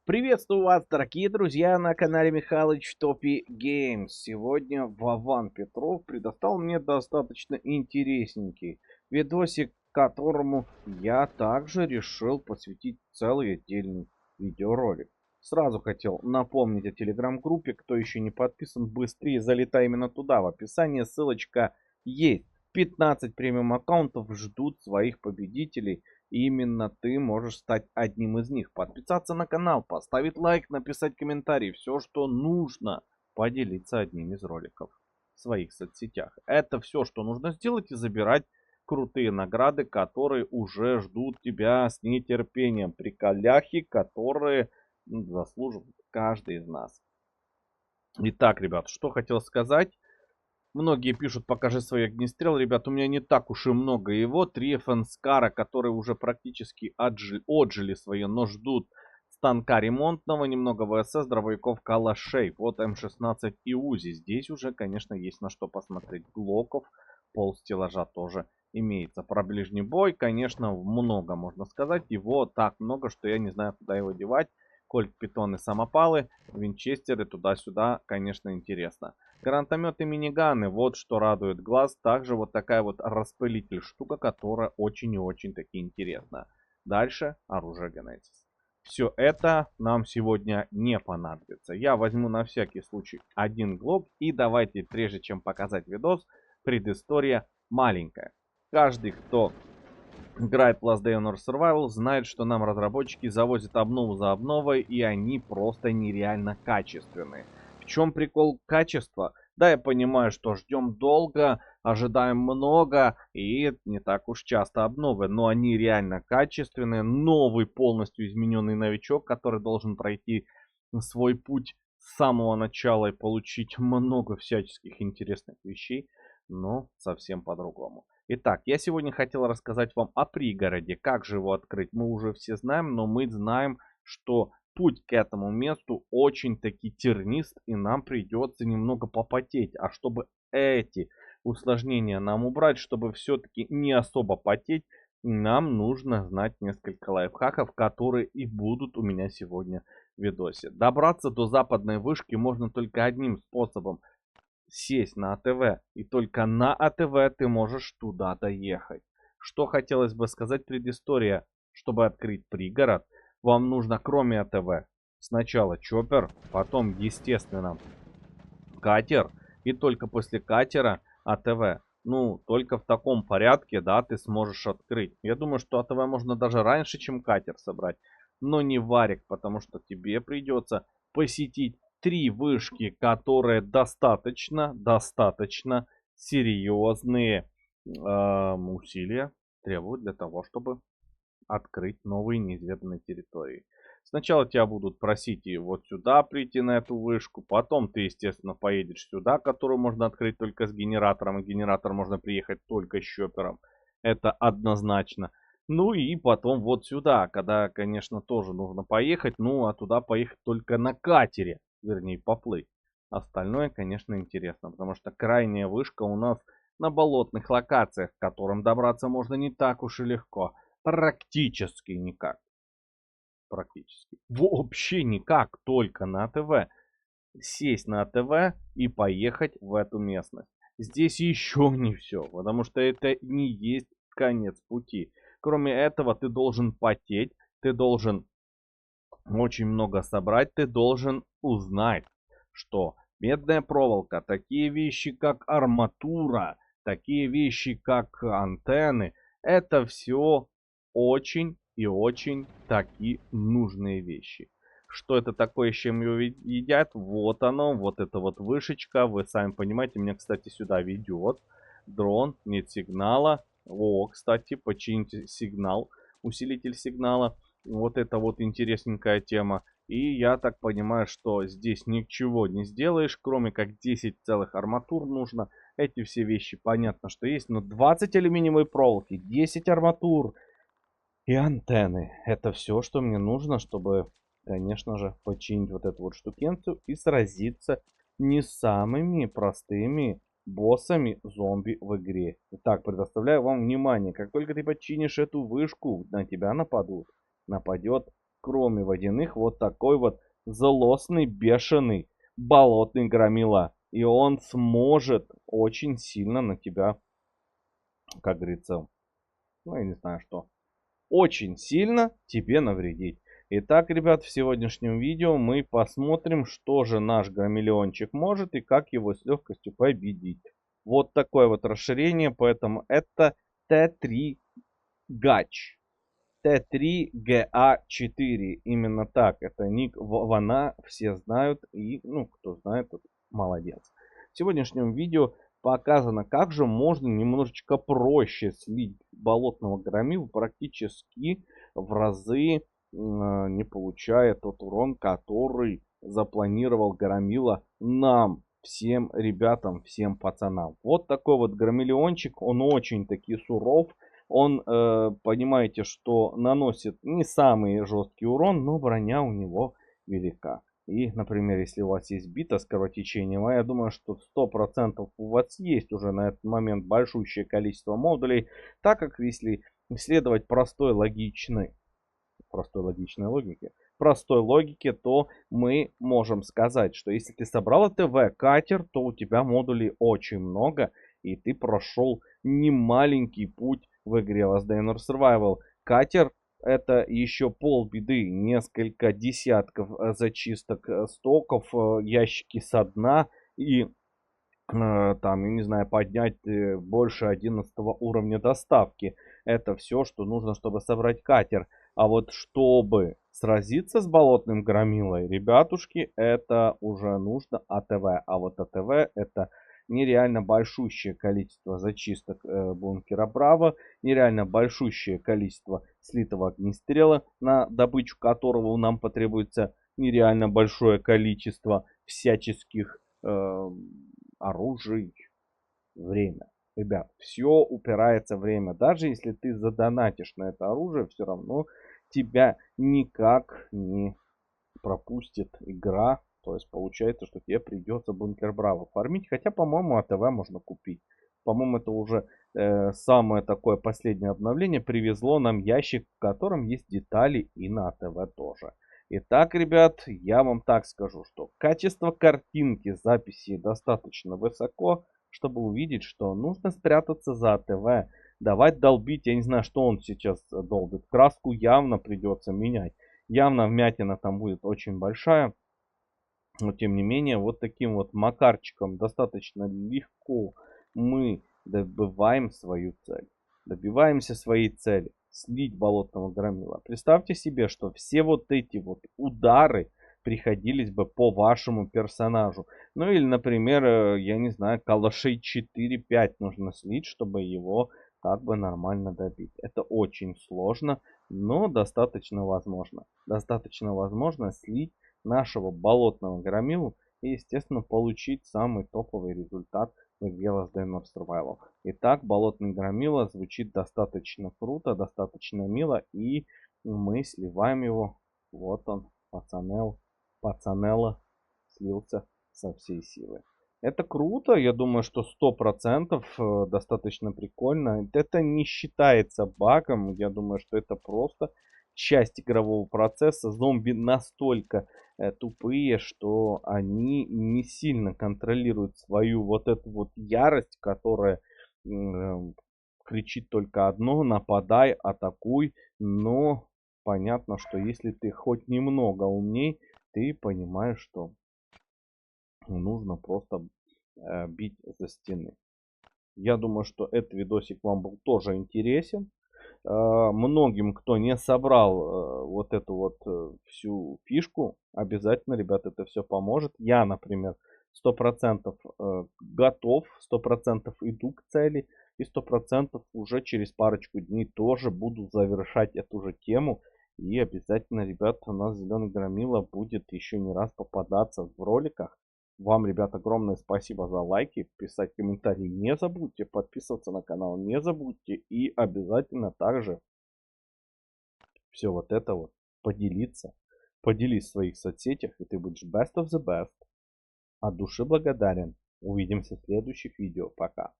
Приветствую вас, дорогие друзья, на канале Михалыч Топи Геймс. Сегодня Вован Петров предоставил мне достаточно интересненький видосик, которому я также решил посвятить целый отдельный видеоролик. Сразу хотел напомнить о телеграм-группе, кто еще не подписан, быстрее залетай именно туда, в описании ссылочка есть. 15 премиум аккаунтов ждут своих победителей. И именно ты можешь стать одним из них. Подписаться на канал, поставить лайк, написать комментарий. Все, что нужно. Поделиться одним из роликов в своих соцсетях. Это все, что нужно сделать, и забирать крутые награды, которые уже ждут тебя с нетерпением. Приколяхи, которые заслуживает каждый из нас. Итак, ребят, что хотел сказать. Многие пишут, покажи свой огнестрел. Ребят, у меня не так уж и много его. 3 Фенскара, которые уже практически отжили свое, но ждут станка ремонтного. Немного ВСС, дробовиков, калашей. Вот М16 и УЗИ. Здесь уже, конечно, есть на что посмотреть. Глоков, пол стеллажа тоже имеется. Про ближний бой, конечно, много можно сказать. Его так много, что я не знаю, куда его девать. Кольт, питоны, самопалы, винчестеры, туда-сюда, конечно, интересно. Гранатометы, миниганы, вот что радует глаз. Также вот такая вот распылитель штука, которая очень и очень таки интересна. Дальше оружие Генетис. Все это нам сегодня не понадобится. Я возьму на всякий случай один глок. И давайте, прежде чем показать видос, предыстория маленькая. Каждый, кто играет Last Day on Earth Survival, знает, что нам разработчики завозят обнову за обновой, и они просто нереально качественные. В чем прикол качества? Да, я понимаю, что ждем долго, ожидаем много, и не так уж часто обновы, но они реально качественные. Новый полностью измененный новичок, который должен пройти свой путь с самого начала и получить много всяческих интересных вещей, но совсем по-другому. Итак, я сегодня хотел рассказать вам о пригороде. Как же его открыть, мы уже все знаем, но мы знаем, что путь к этому месту очень-таки тернист, и нам придется немного попотеть. А чтобы эти усложнения нам убрать, чтобы все-таки не особо потеть, нам нужно знать несколько лайфхаков, которые и будут у меня сегодня в видосе. Добраться до западной вышки можно только одним способом: сесть на АТВ, и только на АТВ ты можешь туда доехать. Что хотелось бы сказать, предыстория. Чтобы открыть пригород, вам нужно, кроме АТВ, сначала чоппер, потом, естественно, катер, и только после катера АТВ. Ну, только в таком порядке, да, ты сможешь открыть. Я думаю, что АТВ можно даже раньше, чем катер собрать. Но не варик, потому что тебе придется посетить 3 вышки, которые достаточно серьезные усилия требуют для того, чтобы открыть новые неизведанные территории. Сначала тебя будут просить и вот сюда прийти на эту вышку, потом ты, естественно, поедешь сюда, которую можно открыть только с генератором, и генератор можно приехать только с чоппером. Это однозначно. Ну и потом вот сюда, когда, конечно, тоже нужно поехать, ну а туда поехать только на катере, вернее поплыть. Остальное, конечно, интересно, потому что крайняя вышка у нас на болотных локациях, к которым добраться можно не так уж и легко. Практически никак. Практически. Вообще никак, только на АТВ. Сесть на АТВ и поехать в эту местность. Здесь еще не все, потому что это не есть конец пути. Кроме этого, ты должен потеть, ты должен очень много собрать, ты должен узнать, что медная проволока, такие вещи как арматура, такие вещи как антенны, это все очень и очень такие нужные вещи. Что это такое, с чем его едят? Вот оно, вот эта вот вышечка, вы сами понимаете, меня, кстати, сюда ведет. Дрон, нет сигнала. О, кстати, почините сигнал, усилитель сигнала. Вот это вот интересненькая тема. И я так понимаю, что здесь ничего не сделаешь, кроме как 10 целых арматур нужно. Эти все вещи понятно, что есть, но 20 алюминиевой проволоки, 10 арматур и антенны. Это все, что мне нужно, чтобы, конечно же, починить вот эту вот штукенцию и сразиться не с самыми простыми боссами зомби в игре. Итак, предоставляю вам внимание. Как только ты починишь эту вышку, на тебя нападут. Нападет кроме водяных, вот такой вот злостный, бешеный, болотный громила. И он сможет очень сильно на тебя, как говорится, ну я не знаю что, очень сильно тебе навредить. Итак, ребят, в сегодняшнем видео мы посмотрим, что же наш громилиончик может и как его с легкостью победить. Вот такое вот расширение, поэтому это Т3 Гач. Т3ГА4. Именно так. Это ник Вана, все знают. И, ну, кто знает, тот молодец. В сегодняшнем видео показано, как же можно немножечко проще слить болотного громилу практически в разы, не получая тот урон, который запланировал громила нам, всем ребятам, всем пацанам. Вот такой вот громилиончик, он очень таки суров. Он, понимаете, что наносит не самый жесткий урон, но броня у него велика. И, например, если у вас есть бита с кровотечением, а я думаю, что 100% у вас есть уже на этот момент большущее количество модулей, так как если следовать простой логике, то мы можем сказать, что если ты собрал ТВ катер, то у тебя модулей очень много, и ты прошел немаленький путь в игре Last Day on Earth Survival. Катер это еще полбеды, несколько десятков зачисток стоков, ящики со дна и там, я не знаю, поднять больше 11 уровня доставки. Это все, что нужно, чтобы собрать катер. А вот чтобы сразиться с болотным громилой, ребятушки, это уже нужно АТВ. А вот АТВ это нереально большущее количество зачисток бункера Браво, нереально большущее количество слитого огнестрела, на добычу которого нам потребуется нереально большое количество всяческих оружий, время. Ребят, все упирается в время. Даже если ты задонатишь на это оружие, все равно тебя никак не пропустит игра. То есть получается, что тебе придется бункер Браво фармить. Хотя, по-моему, АТВ можно купить. По-моему, это уже самое такое последнее обновление. Привезло нам ящик, в котором есть детали и на АТВ тоже. Итак, ребят, я вам так скажу, что качество картинки записи достаточно высоко, чтобы увидеть, что нужно спрятаться за АТВ, давать долбить. Я не знаю, что он сейчас долбит. Краску явно придется менять. Явно вмятина там будет очень большая. Но тем не менее, вот таким вот макарчиком достаточно легко мы добываем свою цель. Добиваемся своей цели. Слить болотного громила. Представьте себе, что все вот эти вот удары приходились бы по вашему персонажу. Ну или, например, я не знаю, калашей 4-5 нужно слить, чтобы его как бы нормально добить. Это очень сложно, но достаточно возможно. Достаточно возможно слить нашего болотного громилу и, естественно, получить самый топовый результат в игре Last Day on Earth Survival. Итак, болотный громила звучит достаточно круто, достаточно мило, и мы сливаем его. Вот он, пацанелла слился со всей силы. Это круто, я думаю, что 100% достаточно прикольно. Это не считается багом, я думаю, что это просто часть игрового процесса. Зомби настолько тупые, что они не сильно контролируют свою вот эту вот ярость, которая кричит только одно: нападай, атакуй. Но понятно, что если ты хоть немного умней, ты понимаешь, что нужно просто бить за стены. Я думаю, что этот видосик вам был тоже интересен. Многим, кто не собрал вот эту вот всю фишку, обязательно, ребят, это все поможет. Я, например, 100% готов, 100% иду к цели и 100% уже через парочку дней тоже буду завершать эту же тему. И обязательно, ребят, у нас зеленый громила будет еще не раз попадаться в роликах. Вам, ребят, огромное спасибо за лайки, писать комментарии не забудьте, подписываться на канал не забудьте и обязательно также все вот это вот поделиться. Поделись в своих соцсетях, и ты будешь best of the best. От души благодарен. Увидимся в следующих видео. Пока.